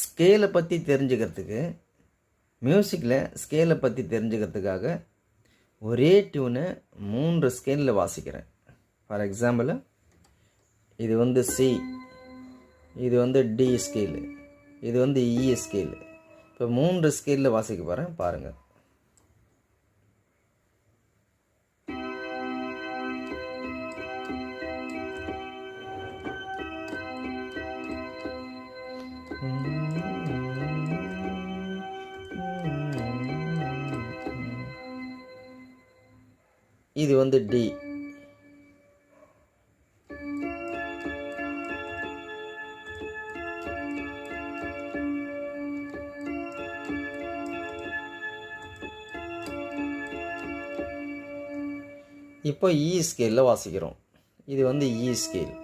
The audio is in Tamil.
ஸ்கேலை பற்றி தெரிஞ்சுக்கிறதுக்கு, மியூசிக்கில் ஸ்கேலை பற்றி தெரிஞ்சுக்கிறதுக்காக ஒரே டியூனை 3 ஸ்கேலில் வாசிக்கிறேன். ஃபார் எக்ஸாம்பிள், இது வந்து சி, இது வந்து டி ஸ்கேலு, இது வந்து இ ஸ்கேலு. இப்போ 3 ஸ்கேலில் வாசிக்க போகிறேன், பாருங்கள். இது வந்து டி. இப்போ இ ஸ்கேலில் வாசிக்கிறோம். இது வந்து இ ஸ்கேல்.